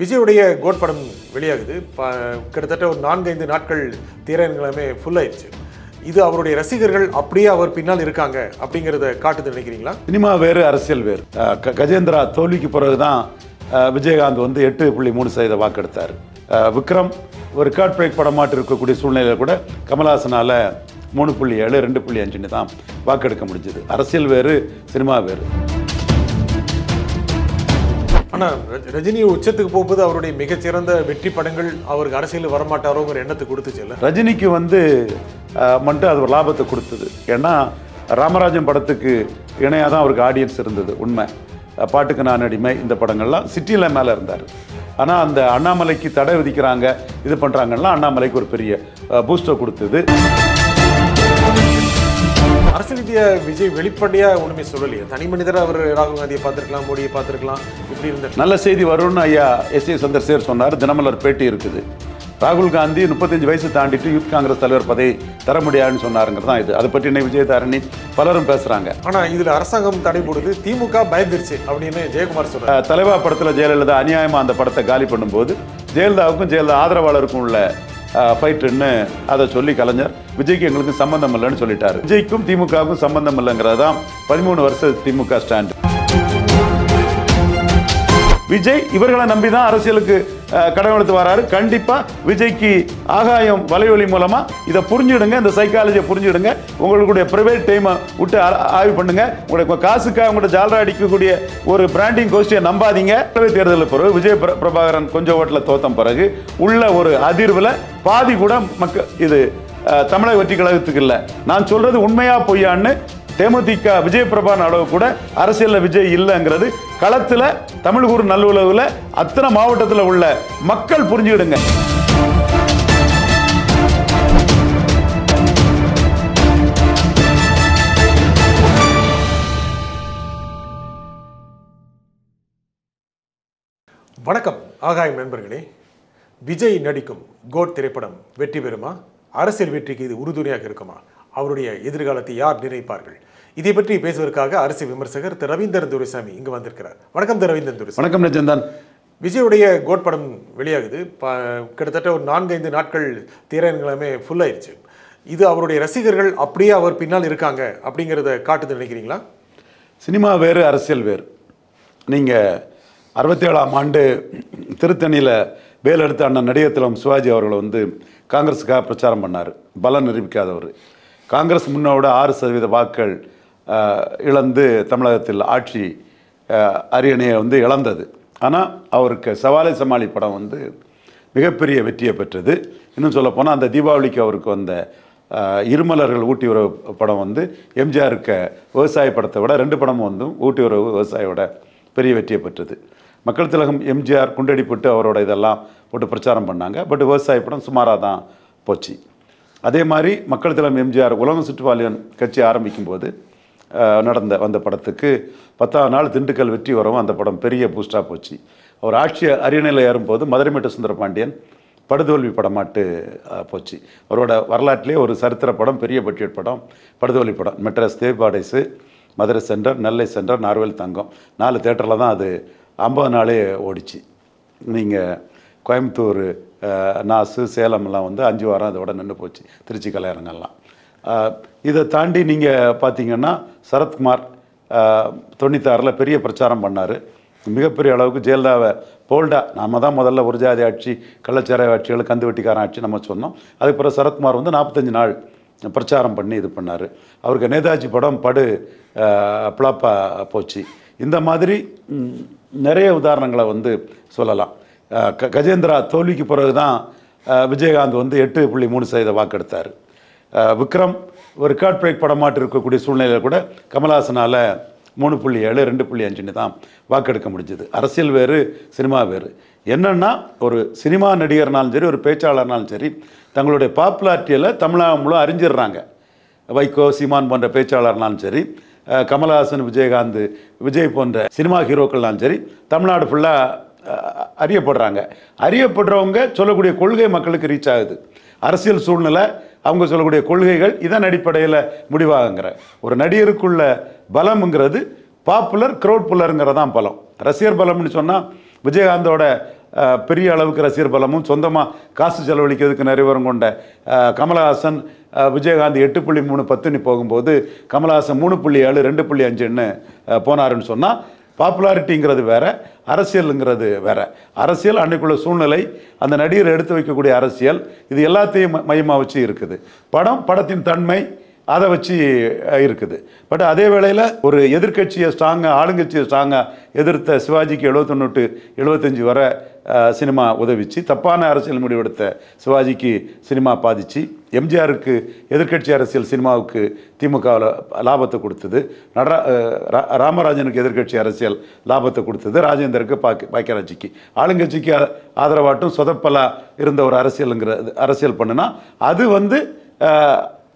விஜயுடைய கோட் படம் வெளியாகுது. கிட்டத்தட்ட ஒரு 4-5 நாட்கள் திரையரங்குமே ஃபுல் ஆயிடுச்சு. இது அவருடைய ரசிகர்கள் அப்படியே அவர் பின்னால் இருக்காங்க அப்படிங்கிறத காட்டுது நினைக்கிறீங்களா? சினிமா வேறு, அரசியல் வேறு. கஜேந்திரா தோல்விக்கு பிறகுதான் விஜயகாந்த் வந்து 8.3% வாக்கெடுத்தார். விக்ரம் ஒரு ரெக்கார்ட் பிரேக் படமாட்டு இருக்கக்கூடிய சூழ்நிலையில் கூட கமல்ஹாசனால 3.7 2.5 தான் வாக்கெடுக்க முடிஞ்சது. அரசியல் வேறு, சினிமா வேறு. ஆனால் ரஜினி உச்சத்துக்கு போகும்போது அவருடைய மிகச்சிறந்த வெற்றி படங்கள் அவருக்கு அரசியல் வரமாட்டாரோங்கிற எண்ணத்தை கொடுத்துச்சு இல்லை? ரஜினிக்கு வந்து மட்டும் அது ஒரு லாபத்தை கொடுத்தது. ஏன்னா ராமராஜன் படத்துக்கு இணையாக தான் அவருக்கு ஆடியன்ஸ் இருந்தது. உண்மை. பாட்டுக்கு நான் அடிமை இந்த படங்கள்லாம் சிட்டியில் மேலே இருந்தார். ஆனால் அந்த அண்ணாமலைக்கு தடை விதிக்கிறாங்க, இது பண்ணுறாங்கன்னா அண்ணாமலைக்கு ஒரு பெரிய பூஸ்டர் கொடுத்தது. அரசியல் ரீதியாக விஜய் வெளிப்படையாக ஒன்றுமே சொல்லலையே. தனி மனிதராக அவர் ராகுல் காந்தியை பார்த்துருக்கலாம், மோடியை பார்த்துருக்கலாம், இப்படி இருந்த நல்ல செய்தி வரும்னு ஐயா எஸ் ஏ சந்திரசேகர் சொன்னார். தினமலர் பேட்டி இருக்குது. ராகுல் காந்தி 35 வயசு தாண்டிட்டு யூத் காங்கிரஸ் தலைவர் பதவி தர முடியாதுன்னு சொன்னாருங்கிறது தான் இது. அதை பற்றி இன்னைக்கு விஜயதாரணி பலரும் பேசுகிறாங்க. ஆனால் இதில் அரசாங்கம் தடை போடுது, திமுக பயந்துருச்சு அப்படின்னு ஜெயக்குமார் சொல்றாரு. தலைவா படத்தில் ஜெயலலிதா அநியாயமாக அந்த படத்தை காலி பண்ணும்போது ஜெயலலிதாவுக்கும் ஜெயலலிதா ஆதரவாளருக்கும் உள்ள ஃபைட்டுன்னு அதை சொல்லி கலைஞர் விஜய்க்கு எங்களுக்கு சம்பந்தம் இல்லைன்னு சொல்லிட்டாரு. விஜய்க்கும் திமுகவுக்கும் சம்பந்தம் இல்லைங்கிறது தான் 13 வருஷ திமுக ஸ்டாண்டு. விஜய் இவர்களை நம்பி தான் அரசியலுக்கு கடன் எடுத்து வராரு. கண்டிப்பா விஜய்க்கு ஆகாயம் வலையொலி மூலமா இதை புரிஞ்சுடுங்க, இந்த சைக்காலஜியை புரிஞ்சுடுங்க. உங்களுடைய பிரைவேட் டைமை விட்டு ஆய்வு பண்ணுங்க. உங்களுடைய காசுக்காக உங்களோட ஜாலரா அடிக்கக்கூடிய ஒரு பிராண்டிங் கோஷ்டியை நம்பாதீங்க. தேர்தலுக்கு பிறகு விஜய் பிரபாகரன் கொஞ்சம் ஓட்டில் தோத்தம் பிறகு உள்ள ஒரு அதிர்வில் பாதி கூட மக்கள் இது தமிழக வெற்றி கழகத்துக்கு இல்லை. நான் சொல்றது உண்மையா பொய்யான்னு தேமுதிக விஜய் பிரபாகரன் அளவு கூட அரசியலில் விஜய் இல்லைங்கிறது களத்தில் தமிழ்கூர் நல்லுறவுல அத்தனை மாவட்டத்தில் உள்ள மக்கள் புரிஞ்சுக்கிடுங்க. வணக்கம் ஆகாயம் நண்பர்களே. விஜய் நடிக்கும் கோட் திரைப்படம் வெற்றி பெறுமா? அரசியல் வெற்றிக்கு இது உறுதுணையாக இருக்குமா? அவருடைய எதிர்காலத்தை யார் நினைப்பார்கள்? இதை பற்றி பேசுவதற்காக அரசியல் விமர்சகர் திரு ரவீந்திரன் துரைசாமி இங்கு வந்திருக்கிறார். வணக்கம் திரு ரவீந்திரன் துரைசாமி. வணக்கம் நிஜந்தன். விஜயுடைய கோட் படம் வெளியாகுது. கிட்டத்தட்ட ஒரு 4-5 நாட்கள் திரையரங்குமே ஃபுல் ஆயிடுச்சு. இது அவருடைய ரசிகர்கள் அப்படியே அவர் பின்னால் இருக்காங்க அப்படிங்கிறத காட்டுது நினைக்கிறீங்களா? சினிமா வேறு, அரசியல் வேறு. நீங்கள் 67ஆம் ஆண்டு திருத்தணியில் வேல் எடுத்த அண்ணன் நடிகர் திலகம் சிவாஜி அவர்களை வந்து காங்கிரஸுக்காக பிரச்சாரம் பண்ணார். பலம் நிரூபிக்காதவர். காங்கிரஸ் முன்னோட 6% வாக்குகள் இழந்து தமிழகத்தில் ஆட்சி அரியணையை வந்து இழந்தது. ஆனால் அவருக்கு சவாலை சமாளி படம் வந்து மிகப்பெரிய வெற்றியை பெற்றது. இன்னும் சொல்லப்போனால் அந்த தீபாவளிக்கு அவருக்கு வந்த இருமலர்கள் ஊட்டி உறவு படம் வந்து எம்ஜிஆருக்கு விவசாய படத்தை விட 2 படமும் வந்து ஊட்டி உறவு விவசாயோட பெரிய வெற்றியை பெற்றது. மக்கள் திலகம் எம்ஜிஆர் குண்டடிப்பட்டு அவரோட இதெல்லாம் போட்டு பிரச்சாரம் பண்ணாங்க. பட் விவசாய படம் சுமாராக தான் போச்சு. அதே மாதிரி மக்கள் திலகம் எம்ஜிஆர் உலகம் சுற்றுவாலியன் கட்சி ஆரம்பிக்கும்போது வந்த படத்துக்கு 10ஆம் நாள் திண்டுக்கல் வெற்றி வரவும் அந்த படம் பெரிய பூஸ்டாக போச்சு. அவர் ஆட்சி அரியணையில் ஏறும்போது மதுரைமேட்டு சுந்தரபாண்டியன் படுதோல்வி படமாட்டு போச்சு. அவரோட வரலாற்றிலே ஒரு சரித்திர படம், பெரிய பட்ஜெட் படம் படுதோல்வி படம். மெட்ராஸ் தேவ்பாடைஸு, மதுரை சென்டர், நெல்லை சென்டர், நார்வேல் தங்கம் 4 தேட்டரில் தான் அது 50 நாளே ஓடிச்சு. நீங்கள் கோயம்புத்தூர், நாசு, சேலம்லாம் வந்து 5 வாரம் அதோட நின்று போச்சு. திருச்சி கலையரங்கெல்லாம். இதை தாண்டி நீங்கள் பார்த்தீங்கன்னா சரத்குமார் 96ல் பெரிய பிரச்சாரம் பண்ணார். மிகப்பெரிய அளவுக்கு ஜெயலலிதாவை போல்டாக நாம் தான் முதல்ல ஒரு ஜாதி ஆட்சி, கள்ளச்சாராய ஆட்சிகள், கந்து வெட்டிக்காரன் ஆட்சி நம்ம சொன்னோம். அதுக்கு பிறகு சரத்குமார் வந்து 45 நாள் பிரச்சாரம் பண்ணி இது பண்ணார். அவருக்கு நேதாஜி படம் படு பிளாப்பாக போச்சு. இந்த மாதிரி நிறைய உதாரணங்களை வந்து சொல்லலாம். கஜேந்திரா தோல்விக்கு பிறகு தான் விஜயகாந்த் வந்து 8.3% வாக்கெடுத்தார். விக்ரம் ஒரு ரெக்கார்ட் பிரேக் படமாட்டு இருக்கக்கூடிய சூழ்நிலையில் கூட கமல்ஹாசனால 3.7 2.5 தான் வாக்கெடுக்க முடிஞ்சது. அரசியல் வேறு, சினிமா வேறு. என்னென்னா ஒரு சினிமா நடிகர்னாலும் சரி, ஒரு பேச்சாளர்னாலும் சரி, தங்களுடைய பாப்புலாரிட்டியில் தமிழகம் முழு அறிஞ்சிடுறாங்க. வைகோ, சீமான் போன்ற பேச்சாளர்னாலும் சரி, கமல்ஹாசன், விஜயகாந்த், விஜய் போன்ற சினிமா ஹீரோக்கள்னாலும் சரி, தமிழ்நாடு ஃபுல்லாக அறியப்படுறாங்க. அறியப்படுறவங்க சொல்லக்கூடிய கொள்கை மக்களுக்கு ரீச் ஆகுது. அரசியல் சூழ்நிலை, அவங்க சொல்லக்கூடிய கொள்கைகள் இதன் அடிப்படையில் முடிவாகுங்கிற ஒரு நடிகருக்குள்ள பலம்ங்கிறது பாப்புலர் க்ரௌட் புல்லருங்கிறதான் பலம். ரசிகர் பலம்னு சொன்னால் விஜயகாந்தோட பெரிய அளவுக்கு ரசிகர் பலமும் சொந்தமாக காசு செலவழிக்கிறதுக்கு நிறைவரம் கொண்ட கமலஹாசன் விஜயகாந்த் 8.3 பத்துன்னு போகும்போது கமலஹாசன் 3.7 2.5ன்னு போனாருன்னு சொன்னால் பாப்புலாரிட்டிங்கிறது வேற, அரசியலுங்கிறது வேற. அரசியல் அன்னைக்குள்ள சூழ்நிலை, அந்த நடிகர் எடுத்து வைக்கக்கூடிய அரசியல், இது எல்லாத்தையும் மையமாக வச்சு இருக்குது. படத்தின் தன்மை அதை வச்சு இருக்குது. பட் அதே வேளையில் ஒரு எதிர்கட்சியை ஸ்ட்ராங்காக, ஆளுங்கட்சியை ஸ்ட்ராங்காக எதிர்த்த சிவாஜிக்கு 71 75 வரை சினிமா உதவிச்சு, தப்பான அரசியல் முடிவெடுத்த சிவாஜிக்கு சினிமா பாதிச்சு, எம்ஜிஆருக்கு எதிர்கட்சி அரசியல் சினிமாவுக்கு திமுகவில் லாபத்தை கொடுத்தது, ராமராஜனுக்கு எதிர்கட்சி அரசியல் லாபத்தை கொடுத்தது, ராஜேந்தருக்கு பாக்கியராஜிக்கு ஆளுங்கட்சிக்கு ஆதரவாட்டும் சொதப்பலாக இருந்த ஒரு அரசியல் பண்ணுனா அது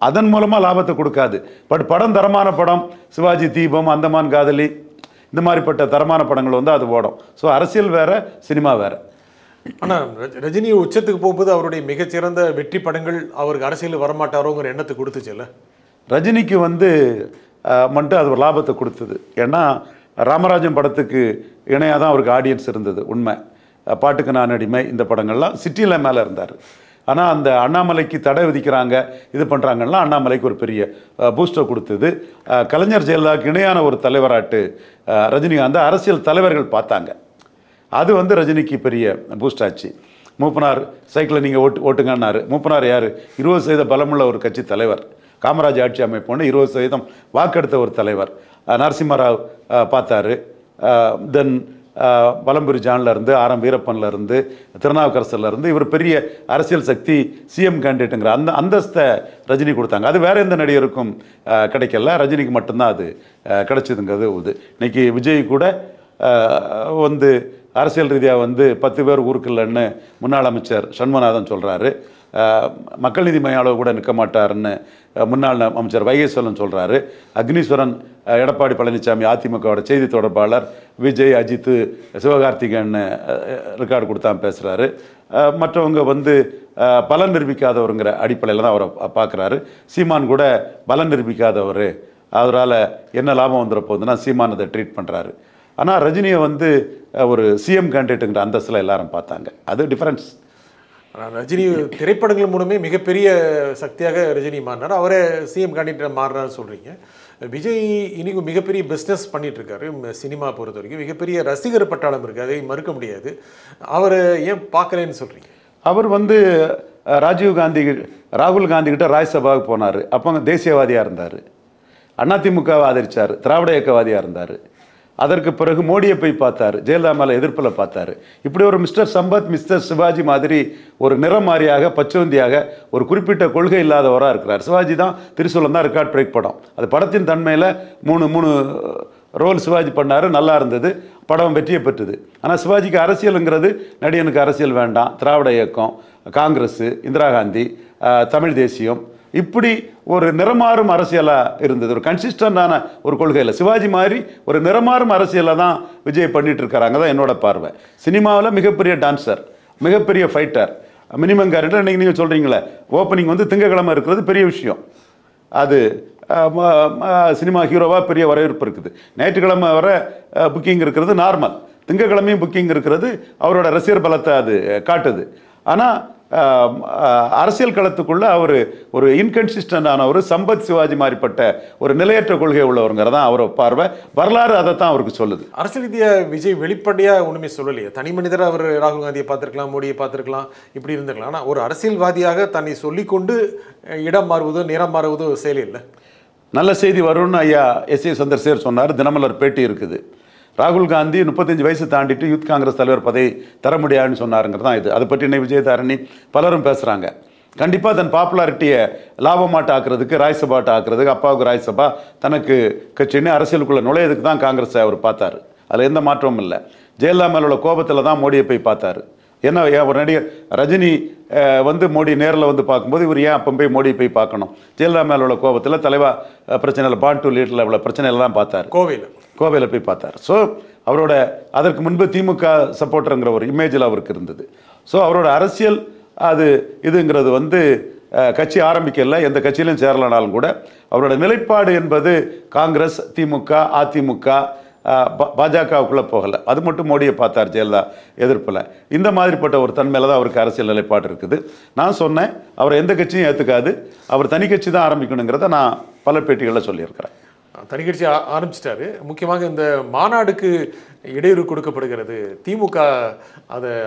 அதன் மூலமாக லாபத்தை கொடுக்காது. பட் படம் தரமான படம், சிவாஜி தீபம், அந்தமான் காதலி, இந்த மாதிரிப்பட்ட தரமான படங்கள் அது ஓடும். ஸோ அரசியல் வேற, சினிமா வேற. ஆனால் ரஜினி உச்சத்துக்கு போகும்போது அவருடைய மிகச்சிறந்த வெற்றி படங்கள் அவருக்கு அரசியல் வரமாட்டாரோங்கிற எண்ணத்தை கொடுத்துச்சுல்ல. ரஜினிக்கு மட்டும் அது ஒரு லாபத்தை கொடுத்தது. ஏன்னா ராமராஜன் படத்துக்கு இணையாக தான் அவருக்கு ஆடியன்ஸ் இருந்தது. உண்மை. பாட்டுக்கு நான் அடிமை, இந்த படங்கள்லாம் சிட்டியில் மேலே இருந்தார். ஆனால் அந்த அண்ணாமலைக்கு தடை விதிக்கிறாங்க, இது பண்ணுறாங்கன்னா அண்ணாமலைக்கு ஒரு பெரிய பூஸ்டர் கொடுத்தது. கலைஞர் ஜெயலலிதாவுக்கு இணையான ஒரு தலைவராட்டு ரஜினிகாந்த் அரசியல் தலைவர்கள் பார்த்தாங்க. அது ரஜினிக்கு பெரிய பூஸ்ட் ஆச்சு. மூப்பனார் சைக்கிளை நீங்கள் ஓட்டுங்கன்னாரு. மூப்பனார் யார்? 20% பலமுள்ள ஒரு கட்சி தலைவர். காமராஜ் ஆட்சி அமைப்போன்னு 20% வாக்கெடுத்த ஒரு தலைவர். நரசிம்மராவ் பார்த்தாரு. தென் வலம்புரி ஜான்லேருந்து, ஆர்.எம். வீரப்பன்லேருந்து, திருநாவுக்கரசர்லேருந்து இவர் பெரிய அரசியல் சக்தி, சிஎம் கேண்டிடேட்டுங்கிற அந்தஸ்தை ரஜினி கொடுத்தாங்க. அது வேற எந்த நடிகருக்கும் கிடைக்கல, ரஜினிக்கு மட்டும்தான் அது கிடைச்சதுங்கிறது. இன்னைக்கு விஜய் கூட அரசியல் ரீதியாக 10 பேர் ஊருக்கு இல்லைன்னு முன்னாள் அமைச்சர் சண்முகநாதன் சொல்கிறாரு. மக்கள் நீதி மைய அளவு கூட நிற்க மாட்டாருன்னு முன்னாள் அமைச்சர் வைகேஸ்வரன் சொல்கிறாரு. அக்னீஸ்வரன், எடப்பாடி பழனிசாமி அதிமுகவோட செய்தி தொடர்பாளர், விஜய், அஜித், சிவகார்த்திகேயன் ரெக்கார்டு கொடுத்தா பேசுகிறாரு. மற்றவங்க பலன் நிரூபிக்காதவருங்கிற அடிப்படையில் தான் அவரை பார்க்குறாரு. சீமான் கூட பலன் நிரூபிக்காதவர், அவரால் என்ன லாபம் வந்துட போகுதுன்னா சீமான் அதை ட்ரீட் பண்ணுறாரு. ஆனால் ரஜினியை ஒரு சிஎம் கேண்டிடேட்டுங்கிற அந்தஸ்தில் எல்லாரும் பார்த்தாங்க. அது டிஃப்ரென்ஸ். ரஜினி திரைப்படங்கள் மூலமே மிகப்பெரிய சக்தியாக ரஜினி மாறினார். அவரே சிஎம் கேண்டிடேட் மாறினார்னு சொல்கிறீங்க. விஜய் இன்னைக்கு மிகப்பெரிய பிஸ்னஸ் பண்ணிட்டு இருக்காரு. சினிமா பொறுத்த வரைக்கும் மிகப்பெரிய ரசிகர் பட்டாளம் இருக்குது, அதை மறுக்க முடியாது. அவர் ஏன் பார்க்கலன்னு சொல்கிறீங்க? அவர் ராகுல் காந்தி கிட்ட ராஜ்யசபாவுக்கு போனார். அப்போ தேசியவாதியாக இருந்தார். அதிமுகவை ஆதரித்தார். திராவிட இயக்கவாதியாக இருந்தார். அதற்கு பிறகு மோடியை போய் பார்த்தார். ஜெயலலிதா மேலே எதிர்ப்பில் பார்த்தார். இப்படி ஒரு மிஸ்டர் சம்பத், மிஸ்டர் சிவாஜி மாதிரி ஒரு நிறமாரியாக, பச்சவந்தியாக, ஒரு குறிப்பிட்ட கொள்கை இல்லாதவராக இருக்கிறார். சிவாஜி தான் திரிசூலம் தான் ரெக்கார்ட் பிரேக் படம். அது படத்தின் தன்மையில் 3 ரோல் சிவாஜி பண்ணார், நல்லா இருந்தது, படம் வெற்றியை பெற்றது. ஆனால் சிவாஜிக்கு அரசியலுங்கிறது, நடிகனுக்கு அரசியல் வேண்டாம், திராவிட இயக்கம், காங்கிரஸ், இந்திரா காந்தி, தமிழ் தேசியம், இப்படி ஒரு நிறமாறும் அரசியலாக இருந்தது. ஒரு கன்சிஸ்டண்டான ஒரு கொள்கையில் சிவாஜி மாதிரி ஒரு நிறமாறும் அரசியலை தான் விஜய் பண்ணிட்டு இருக்காங்க தான் என்னோட பார்வை. சினிமாவில் மிகப்பெரிய டான்ஸர், மிகப்பெரிய ஃபைட்டர், மினிமம் கேரக்டர். இன்றைக்கி நீங்கள் சொல்கிறீங்களே ஓப்பனிங் திங்கக்கிழமை இருக்கிறது பெரிய விஷயம். அது சினிமா ஹீரோவாக பெரிய வரவேற்பு இருக்குது. ஞாயிற்றுக்கிழமை வர புக்கிங் இருக்கிறது நார்மல். திங்கக்கிழமையும் புக்கிங் இருக்கிறது அவரோட ரசிகர் பலத்தை அது காட்டுது. ஆனால் அரசியல் களத்துக்குள்ள அவர் ஒரு இன்கன்சிஸ்டண்டான ஒரு சம்பத் சிவாஜி மாதிரிப்பட்ட ஒரு நிலையற்ற கொள்கை உள்ளவருங்கிறதா அவரோட பார்வை. வரலாறு அதை தான் அவருக்கு சொல்லுது. அரசியல் ரீதியாக விஜய் வெளிப்படையாக ஒன்றுமே சொல்லலையே. தனி மனிதராக அவர் ராகுல் காந்தியை பார்த்துருக்கலாம், மோடியை பார்த்துருக்கலாம், இப்படி இருந்திருக்கலாம். ஆனால் ஒரு அரசியல்வாதியாக தன்னை சொல்லிக்கொண்டு இடம் மாறுவதோ நிறம் மாறுவதோ செயல் இல்லை. நல்ல செய்தி வரும்னு ஐயா எஸ்.ஏ. சந்திரசேகர் சொன்னார். தினமலர் பேட்டி இருக்குது. ராகுல் காந்தி 35 வயசு தாண்டிட்டு யூத் காங்கிரஸ் தலைவர் பதவி தர முடியாதுன்னு சொன்னாருங்கிறது தான் இது. அதை பற்றி இன்னைக்கு விஜயதாரணி பலரும் பேசுகிறாங்க. கண்டிப்பாக தன் பாப்புலாரிட்டியை லாபமாட்ட ஆக்குறதுக்கு, ராஜ்யசபாட்ட ஆக்குறதுக்கு, அப்பாவுக்கு ராஜ்யசபா தனக்கு கட்சின்னு அரசியலுக்குள்ளே நுழையதுக்கு தான் காங்கிரஸை அவர் பார்த்தார். அதில் எந்த மாற்றமும் இல்லை. ஜெயலலிதா மேலோட கோபத்தில் தான் மோடியை போய் பார்த்தார். ஏன்னா ஒரு நடிகர் ரஜினி மோடி நேரில் பார்க்கும்போது இவர் ஏன் அப்போ போய் மோடியை போய் பார்க்கணும்? ஜெயலலிதா மேலோட கோபத்தில் தலைவா பிரச்சனையில் பாண்ட் டு லீட்டில் உள்ள பிரச்சனையெல்லாம் பார்த்தார். கோவையில் போய் பார்த்தார். ஸோ அவரோட அதற்கு முன்பு திமுக சப்போர்ட்டருங்கிற ஒரு இமேஜில் அவருக்கு இருந்தது. ஸோ அவரோட அரசியல் இதுங்கிறது கட்சி ஆரம்பிக்கல, எந்த கட்சியிலும் சேரலனாலும் கூட அவரோட நிலைப்பாடு என்பது காங்கிரஸ், திமுக, அதிமுக, பாஜகவுக்குள்ளே போகலை. அது மட்டும் மோடியை பார்த்தார் ஜெயலலிதா எதிர்ப்பில். இந்த மாதிரிப்பட்ட ஒரு தன்மையில் தான் அவருக்கு அரசியல் நிலைப்பாடு இருக்குது. நான் சொன்னேன், அவர் எந்த கட்சியும் ஏற்றுக்காது, அவர் தனி கட்சி தான் ஆரம்பிக்கணுங்கிறத நான் பல பேட்டிகளில் சொல்லியிருக்கிறேன். தனி கட்சி ஆரம்பிச்சிட்டாரு. முக்கியமாக இந்த மாநாடுக்கு இடையூறு கொடுக்கப்படுகிறது, திமுக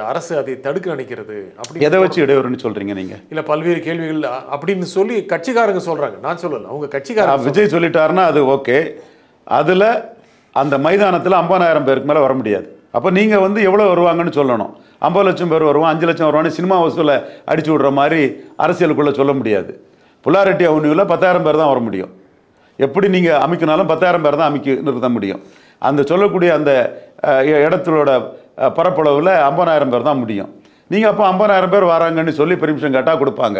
அரசு அதை தடுக்க நினைக்கிறது. அப்படி எதை வச்சு இடையூறுன்னு சொல்றீங்க நீங்க? இல்ல பல்வேறு கேள்விகள் அப்படின்னு சொல்லி கட்சிக்காரங்க சொல்றாங்க, நான் சொல்லல, அவங்க கட்சிக்காரங்க. விஜய் சொல்லிட்டாருன்னா அது ஓகே. அதுல அந்த மைதானத்தில் 50,000 பேருக்கு மேல வர முடியாது. அப்போ நீங்க எவ்வளவு வருவாங்கன்னு சொல்லணும். 50 லட்சம் பேர் வருவான், 5 லட்சம் வருவான்னு சினிமா வசூல அடிச்சு விடுற மாதிரி அரசியலுக்குள்ள சொல்ல முடியாது. புல்லாரெட்டி அவனியூவில் 10,000 பேர் தான் வர முடியும். எப்படி நீங்க அமைக்கினாலும் 10,000 பேர் தான் அமைக்க நிறுத்த முடியும். அந்த சொல்லக்கூடிய அந்த இடத்தோட பரப்பளவில் 50,000 பேர் தான் முடியும். நீங்கள் அப்போ 50,000 பேர் வராங்கன்னு சொல்லி பெர்மிஷன் கேட்டால் கொடுப்பாங்க.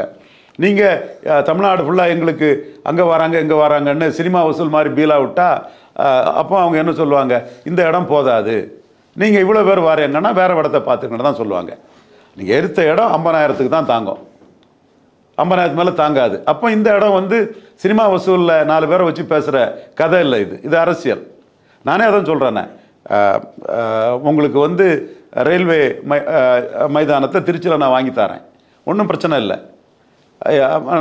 நீங்கள் தமிழ்நாடு ஃபுல்லாக எங்களுக்கு அங்கே வராங்க இங்கே வராங்கன்னு சினிமா வசூல் மாதிரி பீலா விட்டா அப்போ அவங்க என்ன சொல்லுவாங்க, இந்த இடம் போதாது, நீங்கள் இவ்வளோ பேர் வரீங்கன்னா வேறு இடத்த பார்த்துக்கணும் தான் சொல்லுவாங்க. நீங்கள் எடுத்த இடம் 50,000க்கு தான் தாங்கும், 50,000 மேலே தாங்காது. அப்போ இந்த இடம் சினிமா வசூலில் 4 பேரை வச்சு பேசுகிற கதை இல்லை, இது அரசியல். நானே அதான் சொல்கிறேன்னே, உங்களுக்கு ரயில்வே மைதானத்தை திருச்சியில் நான் வாங்கி தரேன், ஒன்றும் பிரச்சனை இல்லை,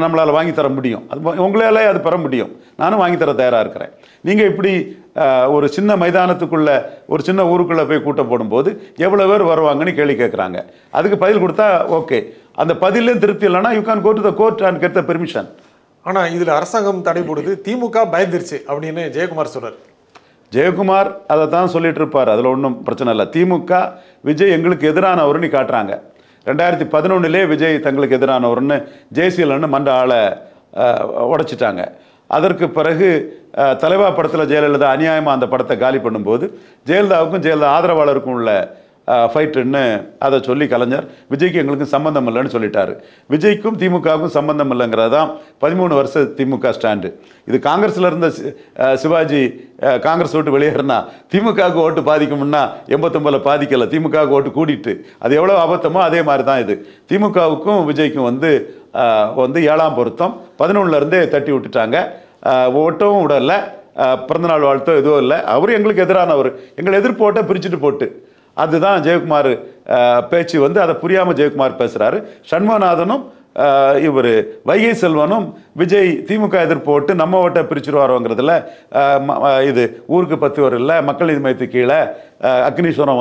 நம்மளால் வாங்கி தர முடியும், அது உங்களாலே அது பெற முடியும், நானும் வாங்கி தர தயாராக இருக்கிறேன். நீங்கள் இப்படி ஒரு சின்ன மைதானத்துக்குள்ளே ஒரு சின்ன ஊருக்குள்ளே போய் கூட்டம் போடும்போது எவ்வளோ பேர் வருவாங்கன்னு கேள்வி கேட்குறாங்க. அதுக்கு பதில் கொடுத்தா ஓகே, அந்த பதிலையும் திருப்தி இல்லைன்னா you can go to the court and get the permission. ஆனால் இதில் அரசாங்கம் தடை போடுது, திமுக பயந்துருச்சு அப்படின்னு ஜெயக்குமார் சொல்கிறார். ஜெயக்குமார் அதை தான் சொல்லிட்டு இருப்பார், அதில் ஒன்றும் பிரச்சனை இல்லை. திமுக விஜய் எங்களுக்கு எதிரானவர்னு காட்டுறாங்க. 2011 விஜய் தங்களுக்கு எதிரானவர்னு ஜேசிஎல்னு மன்ற ஆளை உடைச்சிட்டாங்க. அதற்கு பிறகு தலைவா படத்தில் ஜெயலலிதா அநியாயமாக அந்த படத்தை காலி பண்ணும்போது ஜெயலலிதாவுக்கும் ஜெயலலிதா ஆதரவாளருக்கும் உள்ள ஃபைட்டுன்னு அதை சொல்லி கலைஞர் விஜய்க்கு எங்களுக்கு சம்பந்தம் இல்லைன்னு சொல்லிட்டாரு. விஜய்க்கும் திமுகவுக்கும் சம்பந்தம் இல்லைங்கிறது தான் 13 வருஷ திமுக ஸ்டாண்டு. இது காங்கிரஸில் இருந்த சிவாஜி காங்கிரஸ் ஓட்டு வெளியேறினா திமுகவுக்கு ஓட்டு பாதிக்கும்னா 89 பாதிக்கலை, திமுகவுக்கு ஓட்டு கூடிட்டு அது எவ்வளோ அபத்தமோ அதே மாதிரி தான் இது. திமுகவுக்கும் விஜய்க்கும் 7ஆம் பொருத்தம் 11லேருந்தே தட்டி விட்டுட்டாங்க. ஓட்டவும் விடலை, பிறந்தநாள் வாழ்த்தோ எதுவும் இல்லை. அவரும் எங்களுக்கு எதிரானவர், எங்களை எதிர்ப்போட்டை பிரிச்சுட்டு போட்டு, அதுதான் ஜெயக்குமார் பேச்சு. அதை புரியாமல் ஜெயக்குமார் பேசுகிறாரு. சண்முகநாதனும் இவர் வைகை செல்வனும் விஜய் திமுக எதிர்ப்பு ஓட்டு நம்ம ஓட்டை பிரிச்சுருவாரோங்கிறதுல இது ஊருக்கு 10 பேர் இல்லை, மக்கள் நீதி மையத்துக்கு கீழே அக்னீஸ்வரம்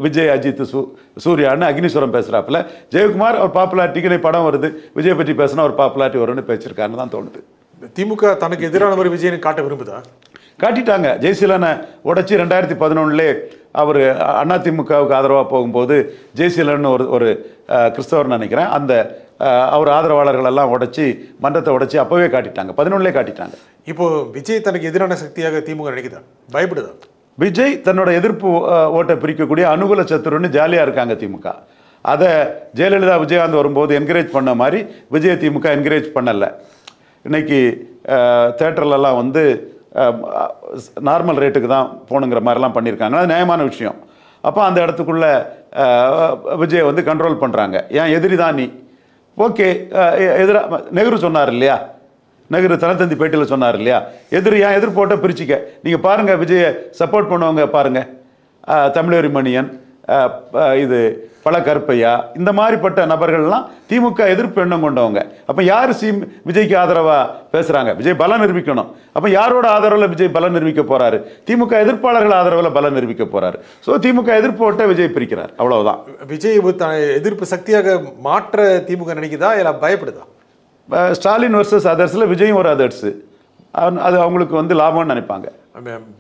விஜய் அஜித் சூர்யான்னு அக்னீஸ்வரம் பேசுகிறாப்புல. ஜெயக்குமார் அவர் பாப்புலாரிட்டிக்கு படம் வருது, விஜய் பற்றி பேசினா ஒரு பாப்புலாரிட்டி வரும்னு பேசியிருக்காருன்னு தான் தோணுது. திமுக தனக்கு எதிரானவர் விஜயனை காட்ட விரும்புதா? காட்டிட்டாங்க. ஜெயசீலனை உடைச்சி 2011 அவர் அதிமுகவுக்கு ஆதரவாக போகும்போது ஜெயசீலன் ஒரு கிறிஸ்தவர் நினைக்கிறேன், அந்த அவர் ஆதரவாளர்கள் எல்லாம் உடைச்சி மன்றத்தை உடைச்சி அப்போவே காட்டிட்டாங்க, 11 காட்டிட்டாங்க. இப்போ விஜய் தனக்கு எதிரான சக்தியாக திமுக நினைக்குதா, பயப்படுதா? விஜய் தன்னோட எதிர்ப்பு ஓட்டை பிரிக்கக்கூடிய அனுகூல சத்துருன்னு ஜாலியாக இருக்காங்க திமுக. அதை ஜெயலலிதா விஜயகாந்த் வரும்போது என்கரேஜ் பண்ண மாதிரி விஜய் திமுக என்கரேஜ் பண்ணலை. இன்னைக்கு தேட்டர்லலாம் நார்மல் ரேட்டுக்கு தான் போகணுங்கிற மாதிரிலாம் பண்ணியிருக்காங்க, அது நியாயமான விஷயம். அப்போ அந்த இடத்துக்குள்ள விஜய் கண்ட்ரோல் பண்ணுறாங்க. ஏன் எதிரி தான் நீ, ஓகே. எதிராக நெஹ்ரு சொன்னார் இல்லையா, நெஹ்ரு தனத்தந்தி பேட்டியில் சொன்னார் இல்லையா, ஏன் எதிர் போட்ட பிரிச்சிக்க. நீங்கள் பாருங்கள், விஜயை சப்போர்ட் பண்ணுவவங்க பாருங்கள், தமிழறி மணியன், இது பல கருப்பையா, இந்த மாதிரிப்பட்ட நபர்கள்லாம் திமுக எதிர்ப்பு எண்ணம் கொண்டவங்க. அப்போ யார் விஜய்க்கு ஆதரவாக பேசுகிறாங்க? விஜய் பலம் நிரூபிக்கணும். அப்போ யாரோட ஆதரவில் விஜய் பலம் நிரூபிக்க போகிறாரு? திமுக எதிர்ப்பாளர்கள் ஆதரவில் பலம் நிரூபிக்க போகிறாரு. ஸோ திமுக எதிர்ப்பு ஓட்ட விஜய் பிரிக்கிறார், அவ்வளவுதான். விஜய் எதிர்ப்பு சக்தியாக மாற்ற திமுக நினைக்குதா இல்லை பயப்படுதா? ஸ்டாலின் வர்சஸ் அதர்ஸில் விஜயும் ஒரு அதர்ஸு, அது அவங்களுக்கு லாபம்னு நினைப்பாங்க.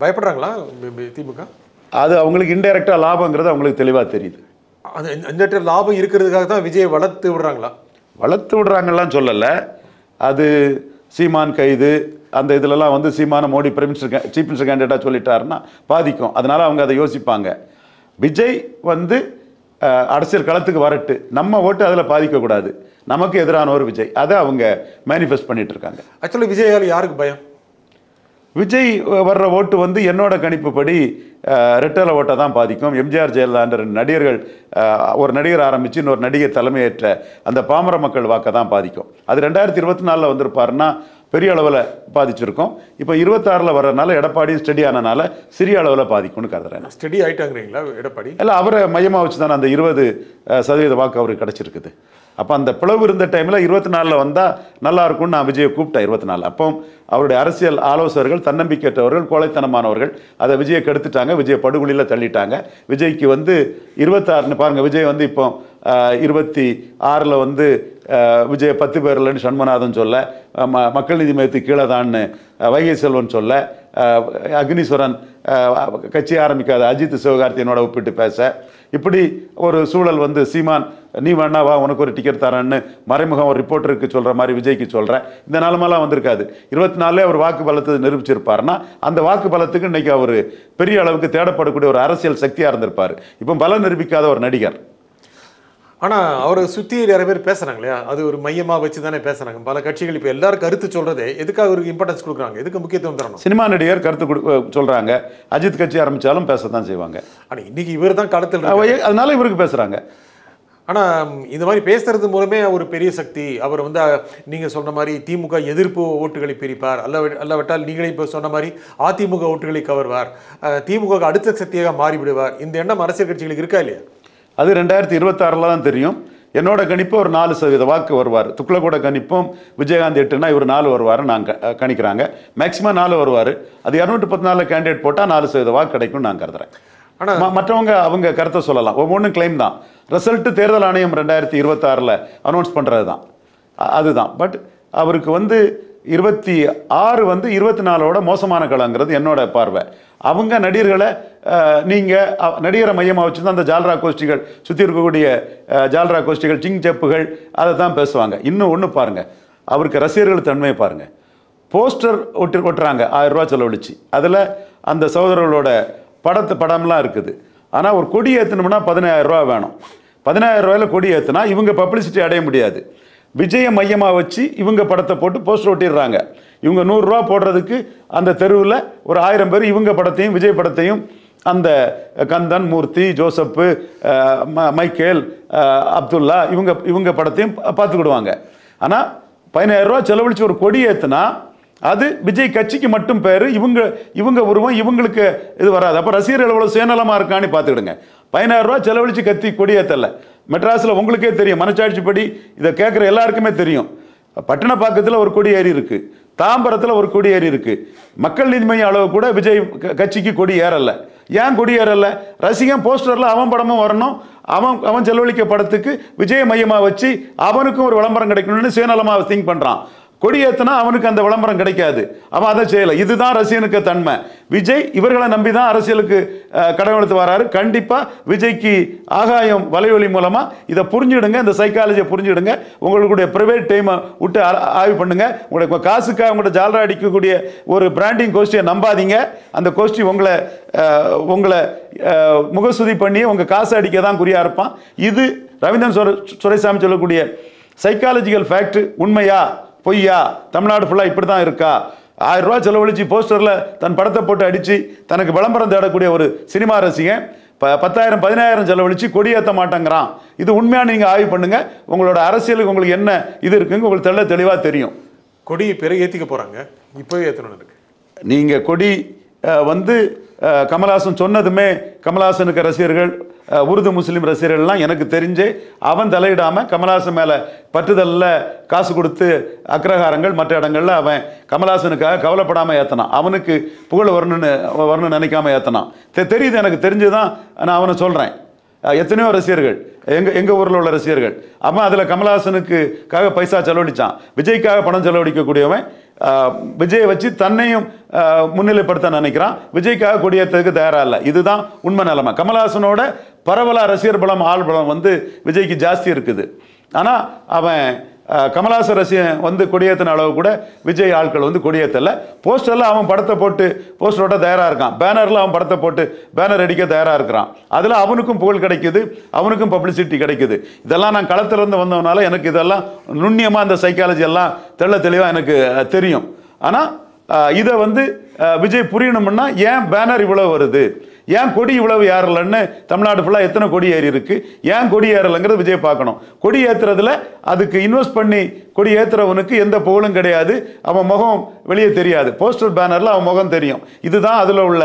பயப்படுறாங்களா திமுக? அது அவங்களுக்கு இன்டைரக்டாக லாபங்கிறது அவங்களுக்கு தெளிவாக தெரியுது. அது இந்த லாபம் இருக்கிறதுக்காக தான் விஜய் வளர்த்து விடுறாங்களா? வளர்த்து விடுறாங்கலாம் சொல்லலை. அது சீமான் கைது அந்த இதிலலாம் சீமான மோடி சீஃப் மினிஸ்டர் கேண்டிடேட்டாக சொல்லிட்டாருன்னா பாதிக்கும். அதனால் அவங்க அதை யோசிப்பாங்க. விஜய் அரசியல் களத்துக்கு வரட்டு, நம்ம ஓட்டு அதில் பாதிக்கக்கூடாது, நமக்கு எதிரான ஒரு விஜய், அதை அவங்க மேனிஃபெஸ்ட் பண்ணிட்டு இருக்காங்க. ஆக்சுவலி விஜயால் யாருக்கு பயம்? விஜய் வர்ற ஓட்டு வந்து என்னோட கணிப்புப்படி ரெட்டலை ஓட்டை தான் பாதிக்கும். எம்ஜிஆர் ஜெயலலிதா ரெண்டு நடிகர்கள், ஒரு நடிகர் ஆரம்பித்து இன்னொரு நடிகர் தலைமையேற்ற அந்த பாமர மக்கள் வாக்கை தான் பாதிக்கும். அது 2024 வந்திருப்பாருன்னா பெரிய அளவில் பாதிச்சிருக்கும். இப்போ 26 வர்றதுனால எடப்பாடி ஸ்டடி ஆனனால சிறிய அளவில் பாதிக்கும்னு கருதுறேன். ஸ்டடி ஆகிட்டாங்கிறீங்களா எடப்பாடி? இல்லை, அவரை மையமாக வச்சு தானே அந்த 20% வாக்கு அவருக்கு கிடச்சிருக்குது. அப்போ அந்த பிளவு இருந்த டைமில் 24 வந்தால் நல்லா இருக்கும்னு நான் விஜயை கூப்பிட்டேன். 24 அப்போ அவருடைய அரசியல் ஆலோசகர்கள் தன்னம்பிக்கையற்றவர்கள், கோழைத்தனமானவர்கள் அதை விஜயை கெடுத்துட்டாங்க, விஜயை படுகொலியில் தள்ளிட்டாங்க. விஜய்க்கு வந்து 26 பாருங்கள், விஜய் வந்து இப்போ 26 வந்து விஜய் 10 பேர்லன்னு சண்முகநாதன் சொல்ல, மக்கள் நீதி மையத்துக்கு கீழே தான்னு வைகை செல்வன் சொல்ல, அக்னீஸ்வரன் கட்சி ஆரம்பிக்காத அஜித் சிவகார்த்தியனோட ஒப்பிட்டு பேச, இப்படி ஒரு சூழல் வந்து சீமான் நீ வேணா வா உனக்கு ஒரு டிக்கெட் தரேன்னு மறைமுகம் ஒரு ரிப்போர்ட்டருக்கு சொல்கிற மாதிரி விஜய்க்கு சொல்கிறேன். இந்த நிலமெல்லாம் வந்திருக்காது. 24 அவர் வாக்கு பலத்தை நிரூபிச்சிருப்பாருன்னா அந்த வாக்கு பலத்துக்கு இன்றைக்கி அவர் பெரிய அளவுக்கு தேடப்படக்கூடிய ஒரு அரசியல் சக்தியாக இருந்திருப்பார். இப்போ பலம் நிரூபிக்காத ஒரு நடிகர். ஆனால் அவரை சுற்றி நிறைய பேர் பேசுகிறாங்க இல்லையா, அது ஒரு மையமாக வச்சு தானே பேசுகிறாங்க. பல கட்சிகள் இப்போ எல்லாரும் கருத்து சொல்கிறதே எதுக்காக அவருக்கு இம்பார்ட்டன்ஸ் கொடுக்குறாங்க, எதுக்கு முக்கியத்துவம் தரணும்? சினிமா நடிகர் கருத்து சொல்கிறாங்க, அஜித் கட்சி ஆரம்பித்தாலும் பேச தான் செய்வாங்க. ஆனால் இன்றைக்கி இவர் தான் களத்தில், அதனால இவருக்கு பேசுகிறாங்க. ஆனால் இந்த மாதிரி பேசுறது மூலமே ஒரு பெரிய சக்தி. அவர் வந்து நீங்கள் சொன்ன மாதிரி திமுக எதிர்ப்பு ஓட்டுகளை பிரிப்பார், அல்லவிட்டால் நீங்களே இப்போ சொன்ன மாதிரி அதிமுக ஓட்டுகளை கவர்வார், திமுக அடுத்த சக்தியாக மாறிவிடுவார். இந்த எண்ணம் அரசியல் கட்சிகளுக்கு இருக்கா இல்லையா? அது 2026 தான் தெரியும். என்னோட கணிப்பு ஒரு 4% வாக்கு வருவார். துக்ளகோட கணிப்பும் விஜயகாந்த் 8னா இவர் 4 வருவார் நான் கணிக்கிறாங்க. மேக்சிமம் 4 வருவார். அது 214 கேண்டிடேட் போட்டால் 4% வாக்கு கிடைக்கும் நான் கருதுறேன். ஆனால் மற்றவங்க அவங்க கருத்தை சொல்லலாம், ஒவ்வொன்றும் கிளைம் தான். ரிசல்ட்டு தேர்தல் ஆணையம் 2026 அனௌன்ஸ் பண்ணுறது தான், அதுதான். பட் அவருக்கு வந்து 26 வந்து 24ஓட மோசமான களங்கிறது என்னோட பார்வை. அவங்க நடிகர்களை நீங்கள் நடிகரை மையமாக வச்சு தான் அந்த ஜால்ரா கோஷ்டிகள் சுற்றி இருக்கக்கூடிய ஜால்ரா கோஷ்டிகள் சிங் செப்புகள் அதை தான் பேசுவாங்க. இன்னும் ஒன்று பாருங்கள், அவருக்கு ரசிகர்கள் தன்மையை பாருங்கள். போஸ்டர் ஒட்டுறாங்க 1000 ரூபா செலவழிச்சு, அதில் அந்த சகோதரர்களோட படம்லாம் இருக்குது. ஆனால் ஒரு கொடி ஏற்றணும்னா 15000 ரூபா வேணும். 15000 ரூபாயில் கொடி ஏற்றினா இவங்க பப்ளிசிட்டி அடைய முடியாது. விஜயை மையமாக வச்சு இவங்க படத்தை போட்டு போஸ்டர் ஒட்டிடுறாங்க. இவங்க 100 ரூபா போடுறதுக்கு அந்த தெருவில் ஒரு 1000 பேர் இவங்க படத்தையும் விஜய் படத்தையும் அந்த கந்தன், மூர்த்தி, ஜோசப்பு, மைக்கேல், அப்துல்லா இவங்க படத்தையும் பார்த்துக்கிடுவாங்க. ஆனால் 15000 ரூபா செலவழித்து ஒரு கொடி ஏற்றுனா அது விஜய் கட்சிக்கு மட்டும் பேர், இவங்க உருவம் இவங்களுக்கு இது வராது. அப்போ ரசிகர்கள் எவ்வளோ சுயநலமாக இருக்கான்னு பார்த்துக்கிடுங்க. 15000 ரூபா செலவழித்து கத்தி கொடியேற்றல. மெட்ராஸில் உங்களுக்கே தெரியும், மனச்சாட்சிப்படி இதை கேட்குற எல்லாருக்குமே தெரியும். பட்டினப்பாக்கத்தில் ஒரு கொடி ஏறி இருக்கு, தாம்பரத்தில் ஒரு கொடி ஏறி இருக்கு. மக்கள் நீதி மையம் அளவு கூட விஜய் கட்சிக்கு கொடி ஏறலை. ஏன் கொடி ஏறலை? ரசிகன் போஸ்டரில் அவன் படமும் வரணும், அவன் செலவழிக்க படத்துக்கு விஜய் மையமாக வச்சு அவனுக்கும் ஒரு விளம்பரம் கிடைக்கணும்னு சுயநலமாக திங்க் பண்ணுறான். கொடியேற்றினா அவனுக்கு அந்த விளம்பரம் கிடைக்காது, அவன் அதை செய்யலை. இதுதான் ரசிகனுக்கு தன்மை. விஜய் இவர்களை நம்பி தான் அரசியலுக்கு கடவுளுக்கு வராரு. கண்டிப்பாக விஜய்க்கு ஆகாயம் வலைவலி மூலமாக இதை புரிஞ்சுடுங்க, இந்த சைக்காலஜியை புரிஞ்சுடுங்க. உங்களுடைய ப்ரைவேட் டைமை விட்டு ஆய்வு பண்ணுங்க. உங்களுடைய காசுக்காக உங்களோட ஜாலரா அடிக்கக்கூடிய ஒரு பிராண்டிங் கோஷ்டியை நம்பாதீங்க. அந்த கோஷ்டி உங்களை முகசுதி பண்ணி உங்கள் காசு அடிக்க தான் குறியாக இருப்பான். இது ரவீந்திரன் துரைசாமி சொல்லக்கூடிய சைக்காலஜிக்கல் ஃபேக்ட் உண்மையா பொய்யா? தமிழ்நாடு ஃபுல்லாக இப்படி தான் இருக்கா? 1000 ரூபா செலவழிச்சு போஸ்டரில் தன் படத்தை போட்டு அடித்து தனக்கு விளம்பரம் தேடக்கூடிய ஒரு சினிமா ரசிகன் 10,000 15,000 செலவழிச்சு கொடியேற்ற மாட்டேங்கிறான். இது உண்மையாக நீங்கள் ஆய்வு பண்ணுங்க. உங்களோட அரசியலுக்கு உங்களுக்கு என்ன இது இருக்குங்க உங்களுக்கு தெளிவாக தெரியும். கொடி பிறகு ஏற்றிக்க போகிறாங்க, இப்போ ஏற்றணும் இருக்கு. நீங்கள் கொடி வந்து கமல்ஹாசன் சொன்னதுமே கமல்ஹாசனுக்கு ரசிகர்கள் உருது முஸ்லீம் ரசிகர்கள்லாம் எனக்கு தெரிஞ்சு அவன் தலையிடாமல் கமல்ஹாசன் மேலே பற்றுதலில் காசு கொடுத்து அக்ரஹாரங்கள் மற்ற இடங்களில் அவன் கமல்ஹாசனுக்காக கவலைப்படாமல் ஏற்றினான். அவனுக்கு புகழ் வரணும்னு நினைக்காம ஏற்றினான். தெரியுது, எனக்கு தெரிஞ்சு தான் நான் அவனை சொல்கிறேன். எத்தனையோ ரசிகர்கள் எங்கள் ஊரில் உள்ள ரசிகர்கள் அவன் அதில் கமல்ஹாசனுக்காக பைசா செலவழித்தான். விஜய்க்காக பணம் செலவழிக்கக்கூடியவன் விஜயை வச்சு தன்னையும் முன்னிலைப்படுத்த நினைக்கிறான். விஜய்க்காக கொடியேற்றதுக்கு தயாராக இல்லை. இதுதான் உண்மை நிலைமை. கமல்ஹாசனோட பரவலாக ரசிகர் பலம் ஆள் பலம் வந்து விஜய்க்கு ஜாஸ்தி இருக்குது. ஆனால் அவன் கமல்ஹாசன் ரசிகன் வந்து கொடியேற்றின அளவு கூட விஜய் ஆட்கள் வந்து கொடியேற்றலை. போஸ்டரில் அவன் படத்தை போட்டு போஸ்டரோட தயாராக இருக்கான், பேனரில் அவன் படத்தை போட்டு பேனர் அடிக்க தயாராக இருக்கிறான். அதில் அவனுக்கும் புகழ் கிடைக்குது, அவனுக்கும் பப்ளிசிட்டி கிடைக்குது. இதெல்லாம் நான் களத்திலிருந்து வந்தவனால எனக்கு இதெல்லாம் நுண்ணியமாக அந்த சைக்காலஜி எல்லாம் தெளிவாக எனக்கு தெரியும். ஆனால் இதை வந்து விஜய் புரியணும்னா ஏன் பேனர் இவ்வளவு வருது, ஏன் கொடி இவ்வளவு ஏறலன்னு தமிழ்நாடு ஃபுல்லாக எத்தனை கொடி ஏறி இருக்கு, ஏன் கொடி ஏறலைங்கிறது விஜய் பார்க்கணும். கொடி ஏற்றுறதுல அதுக்கு இன்வெஸ்ட் பண்ணி கொடி ஏற்றுறவனுக்கு எந்த புகழும் கிடையாது, அவன் முகம் வெளியே தெரியாது. போஸ்டர் பேனரில் அவன் முகம் தெரியும். இதுதான் அதில் உள்ள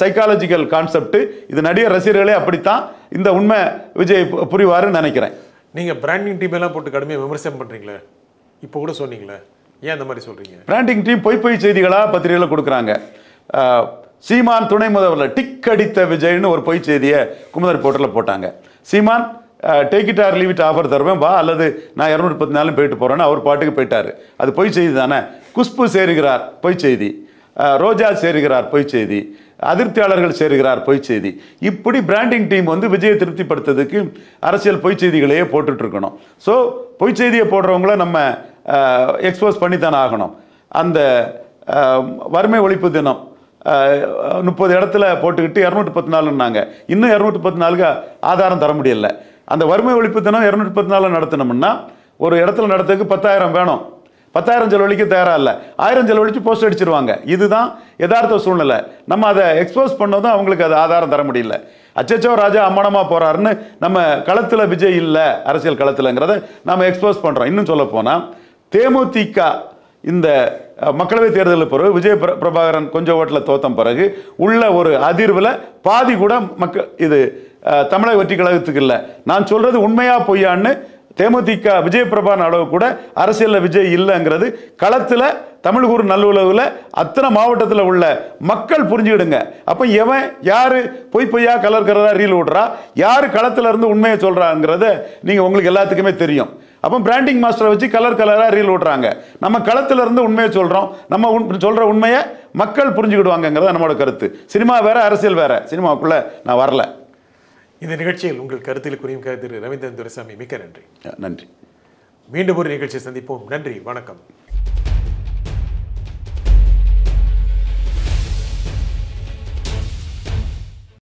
சைக்காலஜிக்கல் கான்செப்ட். இது நடிகர் ரசிகர்களே அப்படித்தான் இந்த உண்மை விஜய் புரிவாருன்னு நினைக்கிறேன். நீங்கள் பிராண்டிங் டீம் எல்லாம் போட்டு கடுமையாக விமர்சனம் பண்ணுறீங்களே, இப்போ கூட சொன்னீங்களே, ஏன் அந்த மாதிரி சொல்கிறீங்க? பிராண்டிங் டீம் பொய் செய்திகளாக பத்திரிகையில் கொடுக்குறாங்க. சீமான் துணை முதல்வர் டிக் அடித்த விஜய்னு ஒரு பொய் செய்தியை குமுத ரிப்போர்ட்டரில் போட்டாங்க. Seeman take it or leave it offer தருவேன் வா, அல்லது நான் 214 போயிட்டு போகிறேன்னு அவர் பாட்டுக்கு போயிட்டார். அது பொய் செய்தி தானே. குஷ்பு சேருகிறார் பொய் செய்தி, ரோஜா சேருகிறார் பொய் செய்தி, அதிருப்தியாளர்கள் சேருகிறார் பொய் செய்தி. இப்படி பிராண்டிங் டீம் வந்து விஜயை திருப்திப்படுத்துறதுக்கு அரசியல் பொய் செய்திகளையே போட்டுட்டு இருக்கணும். ஸோ பொய் செய்தியை போடுறவங்கள நம்ம எக்ஸ்போஸ் பண்ணித்தானே ஆகணும். அந்த வறுமை ஒழிப்பு தினம் 30 இடத்துல போட்டுக்கிட்டு 214ன்னாங்க. இன்னும் 214க்கு ஆதாரம் தர முடியல. அந்த வறுமை ஒழிப்பு தினம் 214 நடத்தினோம்னா ஒரு இடத்துல நடத்துறதுக்கு 10,000 வேணும். 10,000 செலவழிக்க தயாரா இல்லை, 1000 செலவழிச்சு போஸ்ட் அடிச்சிருவாங்க. இதுதான் யதார்த்த சூழ்நிலை. நம்ம அதை எக்ஸ்போஸ் பண்ணதும் அவங்களுக்கு அது ஆதாரம் தர முடியல. அச்சச்சோ ராஜா அம்மனமா போறாருன்னு நம்ம களத்தில் விஜய் இல்லை அரசியல் களத்தில்ங்கிறத நம்ம எக்ஸ்போஸ் பண்றோம். இன்னும் சொல்ல போனா தேமுதிக இந்த மக்களவை தேர்தலில் பிறகு விஜய் பிரபாகரன் கொஞ்சம் ஓட்டில் தோத்த பிறகு உள்ள ஒரு அதிர்வில் பாதி கூட இது தமிழக வெற்றி கழகத்துக்கு இல்லை. நான் சொல்றது உண்மையா பொய்யான்னு தேமுதிக விஜய் பிரபாகரன் அளவு கூட அரசியலில் விஜய் இல்லைங்கிறது களத்தில் தமிழ்கூர் நல்லுறவில் அத்தனை மாவட்டத்தில் உள்ள மக்கள் புரிஞ்சுக்கிடுங்க. அப்போ எவன் யாரு பொய்யா கலர்கிறதா ரீல் விடுறா, யாரு களத்தில் இருந்து உண்மையை சொல்றாங்கிறத நீங்கள் உங்களுக்கு எல்லாத்துக்குமே தெரியும். அப்போ பிராண்டிங் மாஸ்டரை வச்சு கலராக ரீல் விடுறாங்க. நம்ம களத்தில் இருந்து உண்மையை சொல்கிறோம், நம்ம சொல்கிற உண்மையை மக்கள் புரிஞ்சுக்கிடுவாங்கங்கிறத நம்மளோட கருத்து. சினிமா வேற, அரசியல் வேற. சினிமாவுக்குள்ளே நான் வரல. இந்த நிகழ்ச்சியில் உங்கள் கருத்தில் குறியும் திரு ரவீந்திரன் துரைசாமி, மிக்க நன்றி. நன்றி. மீண்டும் ஒரு நிகழ்ச்சியை சந்திப்போம். நன்றி, வணக்கம்.